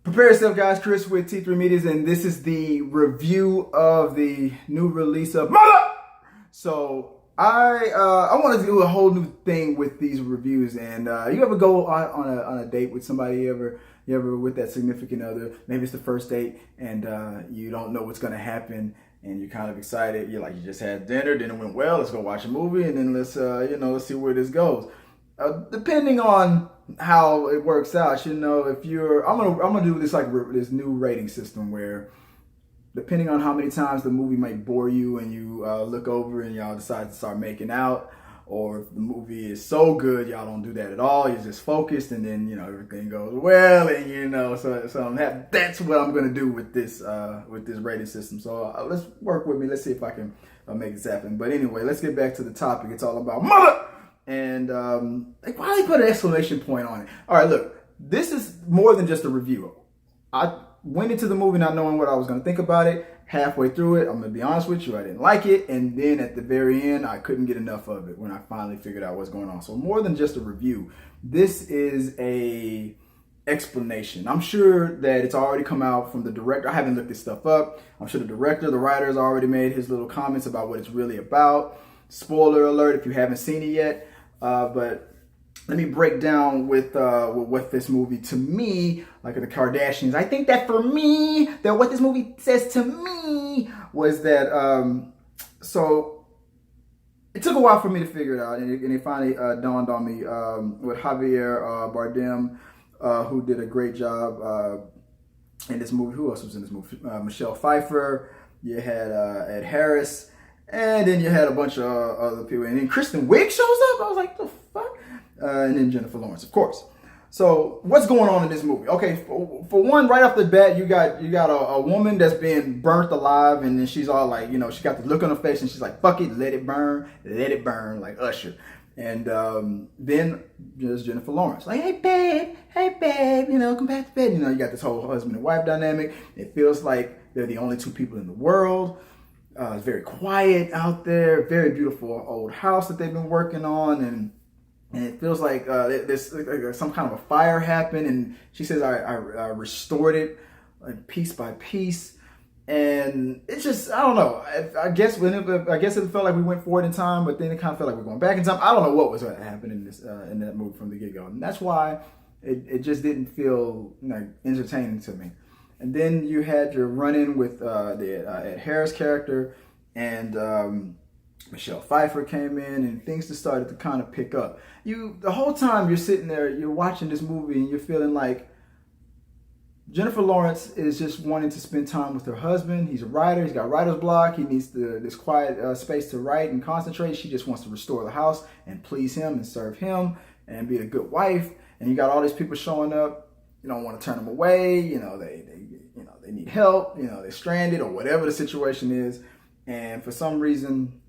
Prepare yourself, guys. Chris with T3 Medias, and this is the review of the new release of Mother. So I want to do a whole new thing with these reviews. And you ever go on a date with somebody? You ever with that significant other? Maybe it's the first date, and you don't know what's gonna happen, and you're kind of excited. You're like, you just had dinner, then it went well. Let's go watch a movie, and then let's see where this goes. Depending on how it works out, if I'm gonna do this this new rating system where, depending on how many times the movie might bore you and you look over and y'all decide to start making out, or if the movie is so good y'all don't do that at all, you're just focused, and then everything goes well, and so that's what I'm gonna do with this rating system. So let's work with me. Let's see if I can make this happen. But anyway, let's get back to the topic. It's all about mother. And why do they put an exclamation point on it? All right, look, this is more than just a review. I went into the movie not knowing what I was going to think about it. Halfway through it, I'm going to be honest with you, I didn't like it. And then at the very end, I couldn't get enough of it when I finally figured out what's going on. So more than just a review, this is a explanation. I'm sure that it's already come out from the director. I haven't looked this stuff up. I'm sure the director, the writer has already made his little comments about what it's really about. Spoiler alert if you haven't seen it yet. But let me break down with what this movie to me, like the Kardashians. I think that for me, that what this movie says to me was that, so it took a while for me to figure it out, and it finally dawned on me with Javier Bardem, who did a great job in this movie. Who else was in this movie? Michelle Pfeiffer. You had Ed Harris. And then you had a bunch of other people. And then Kristen Wiig shows up. I was like, the fuck? And then Jennifer Lawrence, of course. So what's going on in this movie? Okay, for one, right off the bat, you got a woman that's being burnt alive. And then she's all like, she got the look on her face. And she's like, fuck it, let it burn, like Usher. And then there's Jennifer Lawrence. Like, hey, babe, come back to bed. You got this whole husband and wife dynamic. It feels like they're the only two people in the world. It's very quiet out there, very beautiful old house that they've been working on, and it feels like there's like some kind of a fire happened, and she says, I restored it piece by piece, and it's just, I don't know, I guess it felt like we went forward in time, but then it kind of felt like we're going back in time. I don't know what was going to happen in this in that movie from the get-go, and that's why it just didn't feel entertaining to me. And then you had your run-in with the Ed Harris character, and Michelle Pfeiffer came in, and things just started to kind of pick up. The whole time you're sitting there, you're watching this movie, and you're feeling like Jennifer Lawrence is just wanting to spend time with her husband. He's a writer. He's got writer's block. He needs this quiet space to write and concentrate. She just wants to restore the house and please him and serve him and be a good wife. And you got all these people showing up. You don't want to turn them away. They need help. They're stranded or whatever the situation is. And for some reason,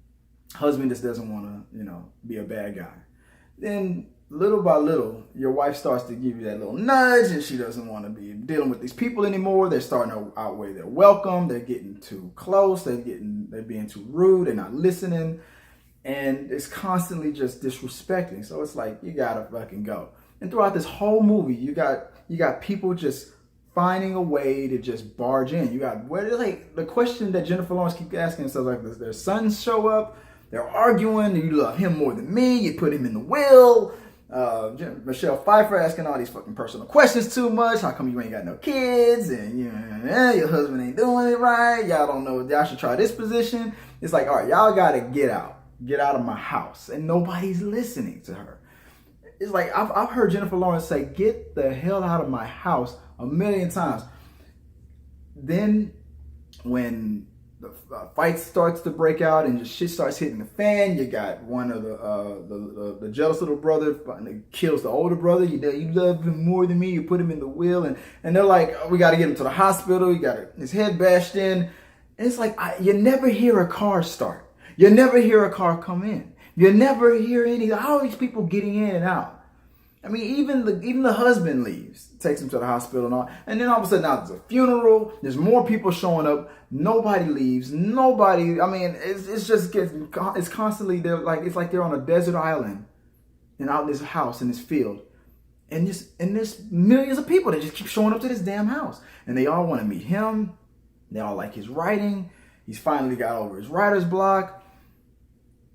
husband just doesn't want to, be a bad guy. Then little by little, your wife starts to give you that little nudge, and she doesn't want to be dealing with these people anymore. They're starting to outweigh their welcome. They're getting too close. They're being too rude. They're not listening. And it's constantly just disrespecting. So it's like, you gotta fucking go. And throughout this whole movie, you got people just finding a way to just barge in. You got the question that Jennifer Lawrence keeps asking herself, like, their sons show up, they're arguing, you love him more than me, you put him in the will. Michelle Pfeiffer asking all these fucking personal questions too much. How come you ain't got no kids? And your husband ain't doing it right. Y'all don't know. Y'all should try this position. It's like, all right, y'all gotta get out of my house, and nobody's listening to her. It's like, I've heard Jennifer Lawrence say, get the hell out of my house a million times. Then when the fight starts to break out and just shit starts hitting the fan, you got one of the jealous little brother kills the older brother. You love him more than me. You put him in the will. And they're like, oh, we got to get him to the hospital. You got his head bashed in. And it's like, you never hear a car start. You never hear a car come in. You never hear how are these people getting in and out? I mean, even the husband leaves, takes him to the hospital and all. And then all of a sudden, now there's a funeral. There's more people showing up. Nobody leaves. Nobody. I mean, it's constantly, it's like they're on a desert island and out in this house in this field. And there's millions of people that just keep showing up to this damn house. And they all want to meet him. They all like his writing. He's finally got over his writer's block.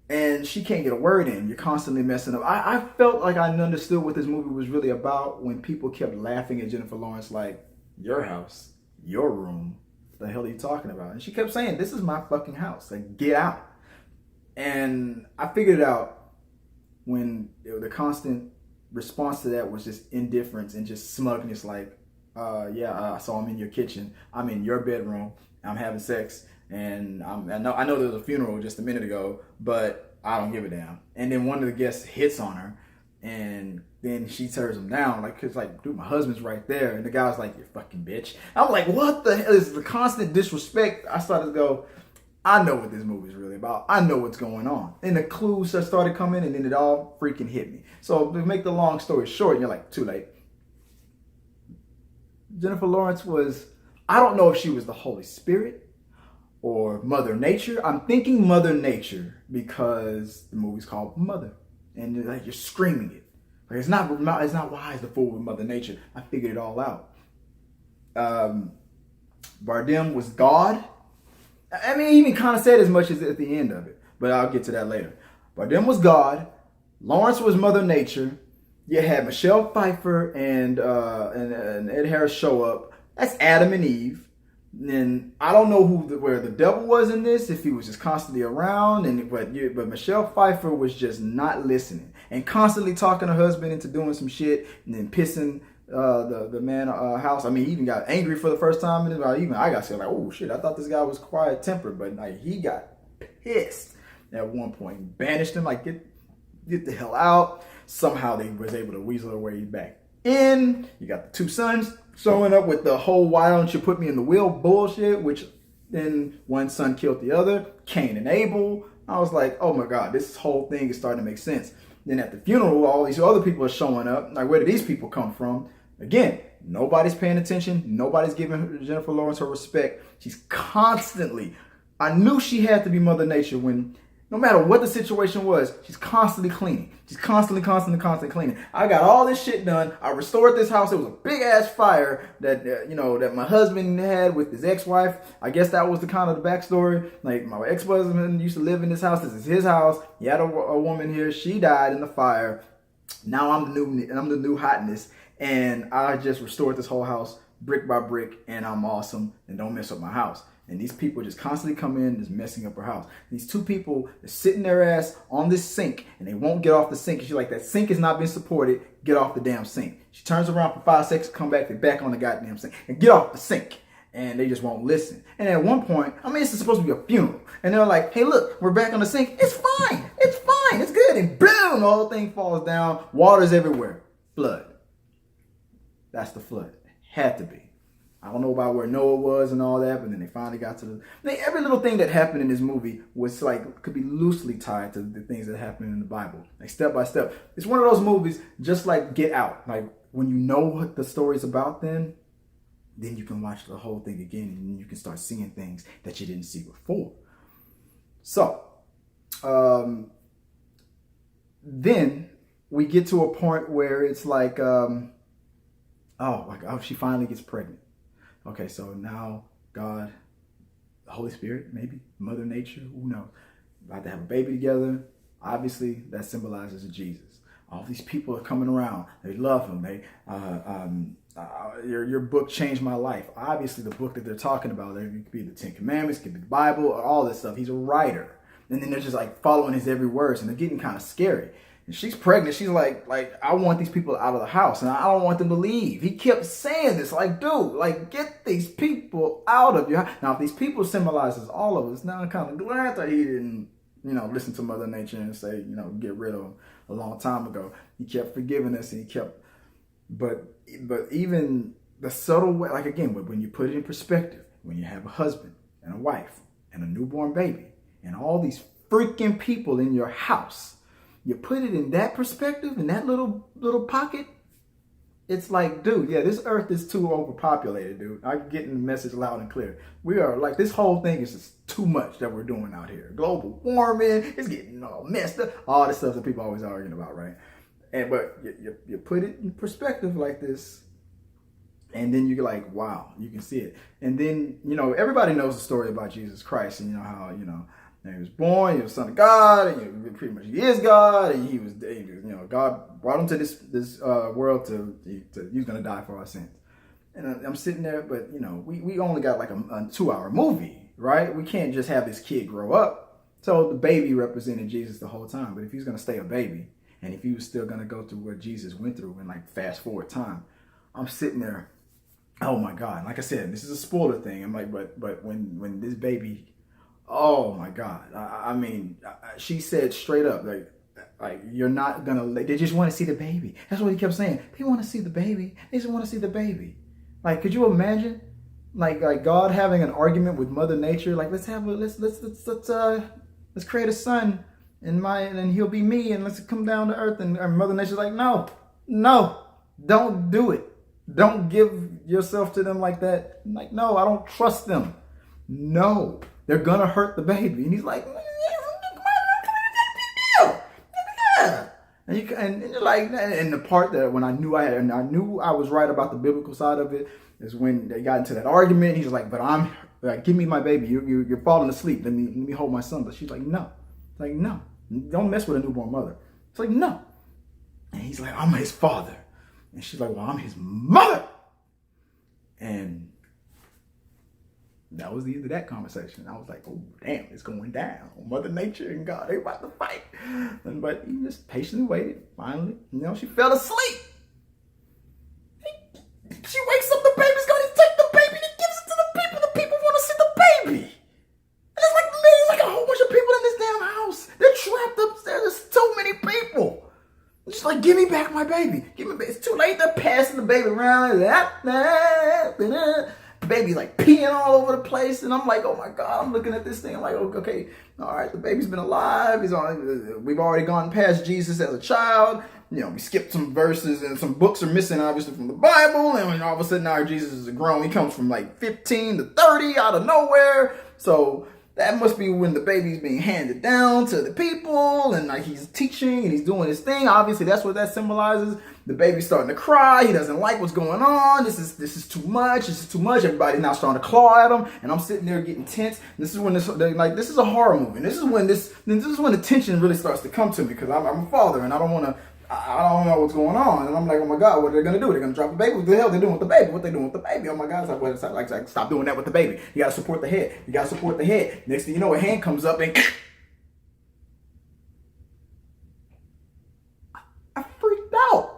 And she can't get a word in. You're constantly messing up. I felt like I understood what this movie was really about when people kept laughing at Jennifer Lawrence like, your house, your room. What the hell are you talking about? And she kept saying, this is my fucking house. Like, get out. And I figured it out when the constant response to that was just indifference and just smugness. Like, so I'm in your kitchen. I'm in your bedroom. I'm having sex. And I know there was a funeral just a minute ago, but I don't give a damn. And then one of the guests hits on her, and then she turns him down. Like, cause like, dude, my husband's right there. And the guy was like, you fucking bitch. I'm like, what the hell is the constant disrespect? I started to go, I know what this movie is really about. I know what's going on. And the clues just started coming, and then it all freaking hit me. So to make the long story short, you're like, too late. Jennifer Lawrence was, I don't know if she was the Holy Spirit or Mother Nature. I'm thinking Mother Nature because the movie's called Mother, and like you're screaming it. Like it's not wise to fool with Mother Nature. I figured it all out. Bardem was God. I mean, he even kind of said as much as at the end of it, but I'll get to that later. Bardem was God. Lawrence was Mother Nature. You had Michelle Pfeiffer and Ed Harris show up. That's Adam and Eve. And I don't know where the devil was in this, if he was just constantly around, but Michelle Pfeiffer was just not listening and constantly talking her husband into doing some shit and then pissing the man house. I mean, he even got angry for the first time, and I got scared like, oh shit, I thought this guy was quiet tempered, but like he got pissed at one point, banished him like get the hell out. Somehow they was able to weasel their way back in. You got the two sons showing up with the whole why don't you put me in the wheel bullshit, which then one son killed the other, Cain and Abel. I was like, oh my God, this whole thing is starting to make sense. Then at the funeral, all these other people are showing up. Like, where did these people come from? Again, nobody's paying attention. Nobody's giving Jennifer Lawrence her respect. She's constantly, I knew she had to be Mother Nature when, no matter what the situation was, she's constantly cleaning. She's constantly cleaning. I got all this shit done. I restored this house. It was a big ass fire that that my husband had with his ex-wife. I guess that was the kind of the backstory. Like, my ex-husband used to live in this house. This is his house. He had a woman here. She died in the fire. Now I'm the new hotness, and I just restored this whole house brick by brick, and I'm awesome. And don't mess up my house. And these people just constantly come in, just messing up her house. These two people are sitting their ass on this sink, and they won't get off the sink. And she's like, that sink is not being supported. Get off the damn sink. She turns around for 5 seconds, come back, they're back on the goddamn sink. And get off the sink. And they just won't listen. And at one point, I mean, this is supposed to be a funeral. And they're like, hey, look, we're back on the sink. It's fine. It's fine. It's good. And boom, the whole thing falls down. Water's everywhere. Flood. That's the flood. Had to be. I don't know about where Noah was and all that, but then they finally got to every little thing that happened in this movie was like, could be loosely tied to the things that happened in the Bible, like step by step. It's one of those movies, just like Get Out. Like, when you know what the story's about, then you can watch the whole thing again, and you can start seeing things that you didn't see before. So, then we get to a point where it's like, she finally gets pregnant. Okay, so now God, the Holy Spirit, maybe, Mother Nature, who knows? About to have a baby together. Obviously, that symbolizes Jesus. All these people are coming around. They love him. Your book changed my life. Obviously, the book that they're talking about, it could be the Ten Commandments, it could be the Bible, all this stuff. He's a writer. And then they're just like following his every word, and they're getting kind of scary. And she's pregnant. She's like, I want these people out of the house, and I don't want them to leave. He kept saying this, like, dude, like, get these people out of your house. Now, if these people symbolizes all of us, now I'm kind of glad that he didn't, listen to Mother Nature and say, get rid of them a long time ago. He kept forgiving us, and he kept, but even the subtle way, like, again, when you put it in perspective, when you have a husband and a wife and a newborn baby and all these freaking people in your house, you put it in that perspective, in that little pocket, it's like, dude, yeah, this earth is too overpopulated, dude. I'm getting the message loud and clear. We are like, this whole thing is just too much that we're doing out here. Global warming, it's getting all messed up. All this stuff that people always arguing about, right? but you put it in perspective like this, and then you're like, wow, you can see it. And then, everybody knows the story about Jesus Christ, and how, he was born, he was the Son of God, and pretty much he is God, and he was God brought him to this world to he's going to die for our sins. And I'm sitting there, but we only got like a 2-hour movie, right? We can't just have this kid grow up. So the baby represented Jesus the whole time. But if he's going to stay a baby, and if he was still going to go through what Jesus went through and like fast forward time, I'm sitting there, oh my God. Like I said, this is a spoiler thing. I'm like, but when this baby, oh my God. I mean, she said straight up, like you're not going to, they just want to see the baby. That's what he kept saying. They want to see the baby. They just want to see the baby. Like, could you imagine, like God having an argument with Mother Nature? Like, let's create a son, and he'll be me, and let's come down to earth. And Mother Nature's like, no, don't do it. Don't give yourself to them like that. Like, no, I don't trust them. No, they're gonna hurt the baby. And he's like, and you're like, and the part that when I knew I was right about the biblical side of it is when they got into that argument. He's like, but I'm like, give me my baby. You're falling asleep. Let me hold my son. But she's like, no. Like, no, don't mess with a newborn mother. It's like, no. And he's like, I'm his father. And she's like, well, I'm his mother. And that was the end of that conversation. I was like, oh, damn, it's going down. Mother Nature and God, they about to fight. But he just patiently waited. Finally, she fell asleep. She wakes up, the baby's going to take the baby and he gives it to the people. The people want to see the baby. And it's like a whole bunch of people in this damn house. They're trapped upstairs. There's too many people. It's just like, give me back my baby. It's too late. They're passing the baby around. The baby's like peeing all over the place. And I'm like, oh my God, I'm looking at this thing. I'm like, okay, all right, the baby's been alive. We've already gone past Jesus as a child. We skipped some verses and some books are missing, obviously, from the Bible. And all of a sudden, now Jesus is grown. He comes from like 15 to 30 out of nowhere. So that must be when the baby's being handed down to the people. And like he's teaching and he's doing his thing. Obviously, that's what that symbolizes. The baby's starting to cry. He doesn't like what's going on. This is too much. This is too much. Everybody's now starting to claw at him, and I'm sitting there getting tense. This is when this is a horror movie. And this is when the tension really starts to come to me because I'm a father and I don't know what's going on. And I'm like, oh my God, what are they gonna do? They're gonna drop the baby? What the hell are they doing with the baby? What they doing with the baby? Oh my God! It's like stop doing that with the baby. You gotta support the head. Next thing you know, a hand comes up and I freaked out.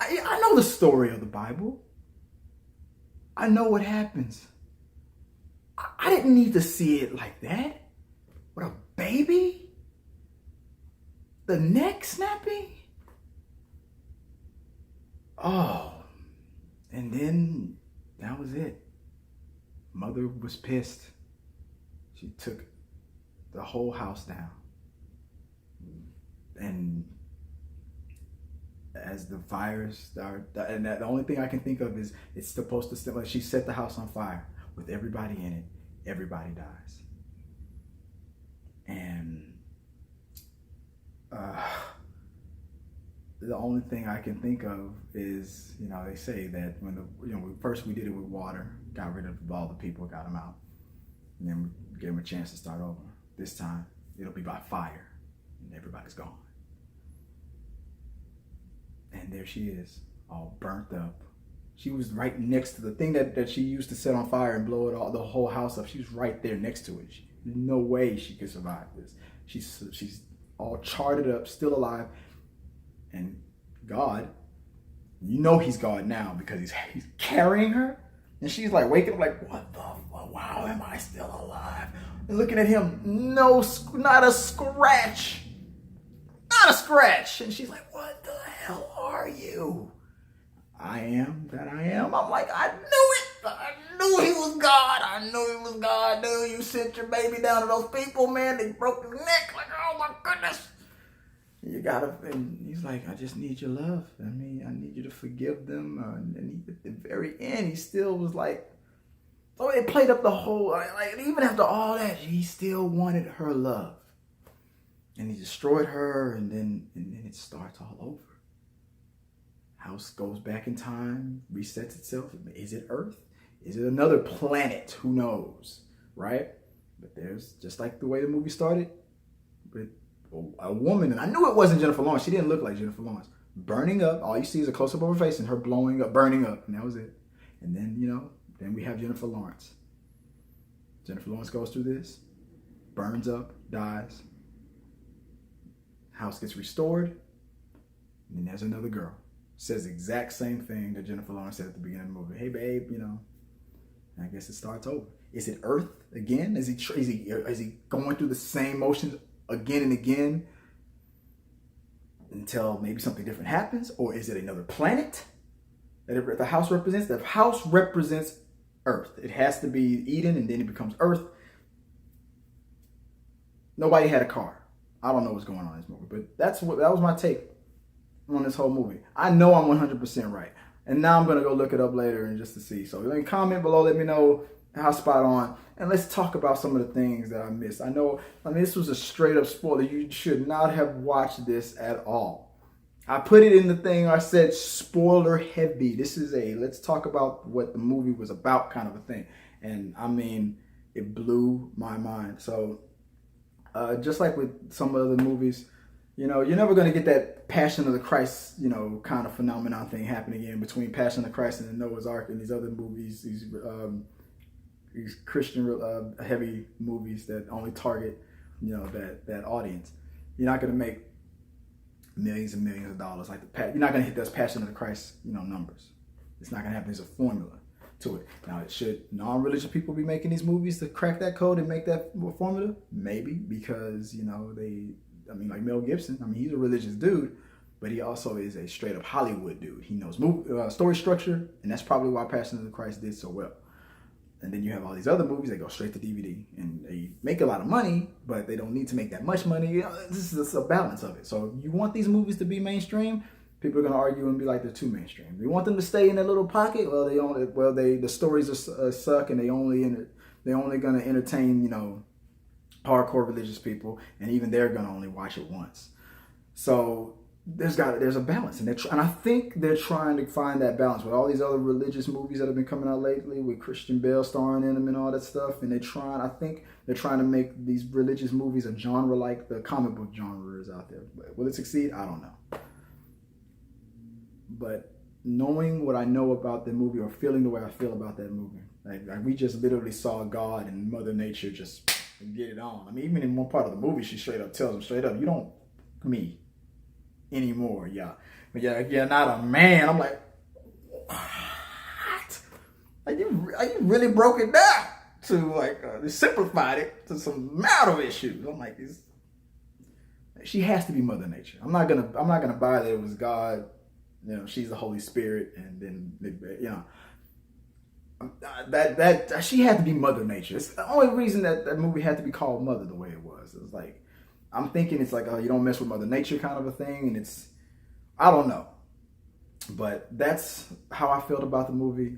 I know the story of the Bible. I know what happens. I didn't need to see it like that. With a baby? The neck snapping? Oh. And then that was it. Mother was pissed. She took the whole house down. And as the fires start, and the only thing I can think of is it's supposed to like she set the house on fire with everybody in it. Everybody dies. And the only thing I can think of is, they say that when first we did it with water, got rid of all the people, got them out, and then we gave them a chance to start over. This time, it'll be by fire, and everybody's gone. And there she is, all burnt up. She was right next to the thing that she used to set on fire and blow it all, the whole house up. She was right there next to it. There's no way she could survive this. She's all charted up, still alive. And God, he's God now because he's carrying her. And she's like waking up like, what the fuck? Wow, am I still alive? And looking at him, no, not a scratch. Not a scratch. And she's like, what the hell are you? I am that I am. I'm like, I knew it. I knew he was God. I knew he was God. I knew you sent your baby down to those people, man. They broke his neck. Like, oh my goodness. And he's like, I just need your love. I need you to forgive them. And at the very end, he still was like, so it played up the whole, like even after all that, he still wanted her love. and he destroyed her, and then it starts all over. House goes back in time, resets itself. Is it Earth? Is it another planet? Who knows, right? But there's, just like the way the movie started, with a woman, and I knew it wasn't Jennifer Lawrence. She didn't look like Jennifer Lawrence. Burning up. All you see is a close-up of her face and her blowing up, burning up, and that was it. And then, then we have Jennifer Lawrence. Jennifer Lawrence goes through this, burns up, dies. House gets restored, and then there's another girl. Says the exact same thing that Jennifer Lawrence said at the beginning of the movie. Hey, babe, I guess it starts over. Is it Earth again? Is he going through the same motions again and again until maybe something different happens? Or is it another planet that the house represents? The house represents Earth. It has to be Eden, and then it becomes Earth. Nobody had a car. I don't know what's going on in this movie, but that was my take on this whole movie. I know I'm 100% right. And now I'm going to go look it up later and just to see. So comment below, let me know how spot on. And let's talk about some of the things that I missed. This was a straight up spoiler. You should not have watched this at all. I put it in the thing, I said spoiler heavy. This is let's talk about what the movie was about kind of a thing. And it blew my mind. So just like with some other movies, you're never going to get that Passion of the Christ, kind of phenomenon thing happening again between Passion of the Christ and the Noah's Ark and these other movies, these Christian heavy movies that only target, that audience. You're not going to make millions and millions of dollars you're not going to hit those Passion of the Christ, numbers. It's not going to happen. There's a formula to it. Now, should non-religious people be making these movies to crack that code and make that formula? Maybe, because, like Mel Gibson, he's a religious dude, but he also is a straight up Hollywood dude. He knows story structure, and that's probably why Passion of the Christ did so well. And then you have all these other movies that go straight to DVD, and they make a lot of money, but they don't need to make that much money. This is a balance of it. So you want these movies to be mainstream, people are going to argue and be like, they're too mainstream. You want them to stay in their little pocket? Well, the stories suck, and they only going to entertain, hardcore religious people, and even they're going to only watch it once. So there's a balance, and I think they're trying to find that balance with all these other religious movies that have been coming out lately, with Christian Bale starring in them and all that stuff. And I think they're trying to make these religious movies a genre like the comic book genre is out there. Will it succeed? I don't know. But knowing what I know about the movie, or feeling the way I feel about that movie, like we just literally saw God and Mother Nature just get it on. Even in one part of the movie, she tells him straight up, "You don't me anymore, yeah. But yeah, you're not a man." I'm like, what? Like you really broke it down to simplified it to some marital issues. I'm like, she has to be Mother Nature. I'm not gonna buy that it was God. She's the Holy Spirit, and then that she had to be Mother Nature. It's the only reason that movie had to be called Mother the way it was. It was like, I'm thinking it's like, you don't mess with Mother Nature kind of a thing, and I don't know, but that's how I felt about the movie.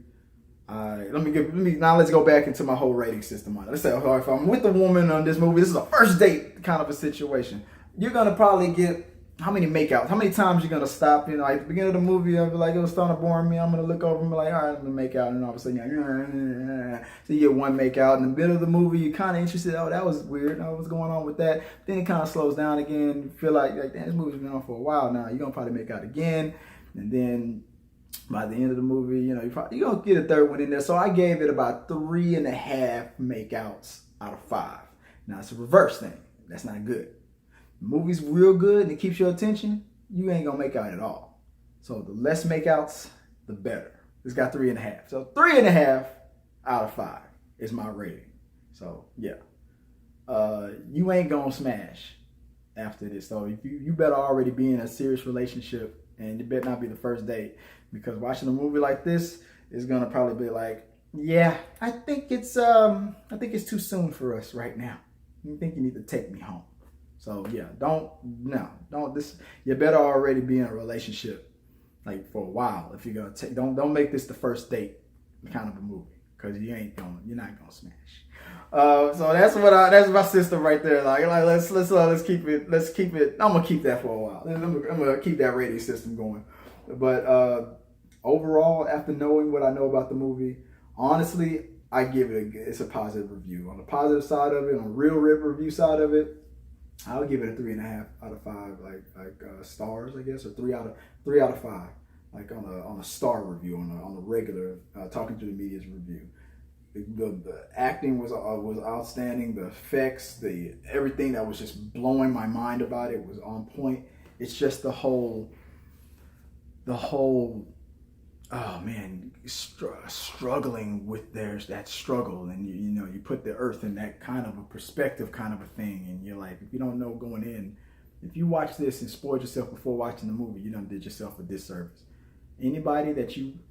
Let's go back into my whole rating system on it. Let's say, if I'm with a woman on this movie, this is a first date kind of a situation. You're gonna probably get how many makeouts? How many times you're gonna stop? At the beginning of the movie, I'll be like, it was starting to bore me. I'm gonna look over and be like, all right, I'm gonna make out, and all of a sudden, so you get one make out. In the middle of the movie, you're kind of interested. Oh, that was weird. What's going on with that? Then it kind of slows down again. You feel like damn, this movie's been on for a while now. You're gonna probably make out again, and then by the end of the movie, you're gonna get a third one in there. So I gave it about 3.5 makeouts out of 5. Now it's a reverse thing. That's not good. The movie's real good and it keeps your attention, you ain't gonna make out at all. So the less makeouts, the better. It's got 3.5. So 3.5 out of 5 is my rating. So yeah, you ain't gonna smash after this. So if you better already be in a serious relationship, and it better not be the first date, because watching a movie like this is gonna probably be like, yeah, I think it's too soon for us right now. I think you need to take me home. So yeah, you better already be in a relationship for a while if you're gonna don't make this the first date kind of a movie. because you're not gonna smash. So that's my system right there. Like let's keep it. I'm gonna keep that for a while. I'm gonna keep that rating system going. But overall, after knowing what I know about the movie, honestly, I give it's a positive review. On the positive side of it, on the real rip review side of it, I'll give it a 3.5 out of 5, like stars, I guess, or 3 out of 5, like on a star review, on a regular Talking to the Media's review. The acting was outstanding. The effects, everything that was just blowing my mind about it was on point. It's just the whole oh man, struggling with that struggle, and you put the earth in that kind of a perspective, kind of a thing, and you're like, if you don't know going in, if you watch this and spoiled yourself before watching the movie, you done did yourself a disservice. Anybody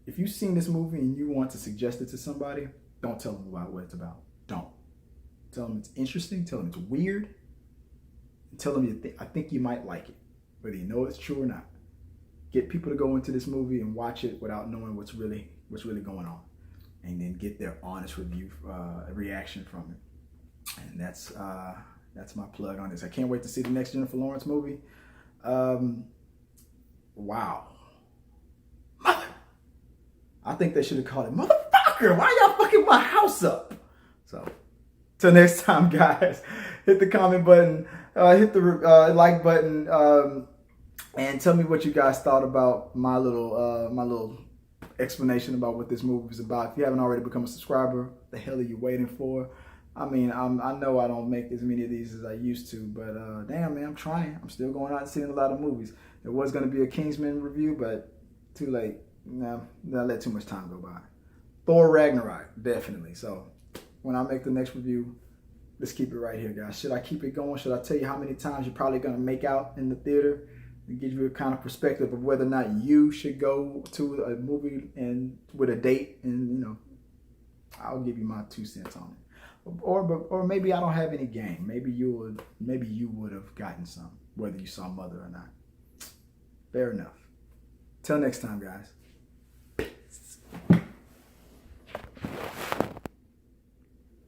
if you've seen this movie and you want to suggest it to somebody, don't tell them about what it's about. Don't tell them it's interesting. Tell them it's weird. And tell them I think you might like it, whether you know it's true or not. Get people to go into this movie and watch it without knowing what's really going on, and then get their honest reaction from it. And that's my plug on this. I can't wait to see the next Jennifer Lawrence movie. Wow, mother! I think they should have called it motherfucker. Why y'all fucking my house up? So, till next time, guys. Hit the comment button. Hit the like button. And tell me what you guys thought about my little explanation about what this movie is about. If you haven't already become a subscriber, the hell are you waiting for? I mean, I know I don't make as many of these as I used to, but damn, man, I'm trying. I'm still going out and seeing a lot of movies. There was going to be a Kingsman review, but too late. No, I let too much time go by. Thor Ragnarok, definitely. So when I make the next review, let's keep it right here, guys. Should I keep it going? Should I tell you how many times you're probably going to make out in the theater? It gives you a kind of perspective of whether or not you should go to a movie and with a date, and I'll give you my 2 cents on it. Or maybe I don't have any game. Maybe you would have gotten some, whether you saw Mother or not. Fair enough. Till next time, guys.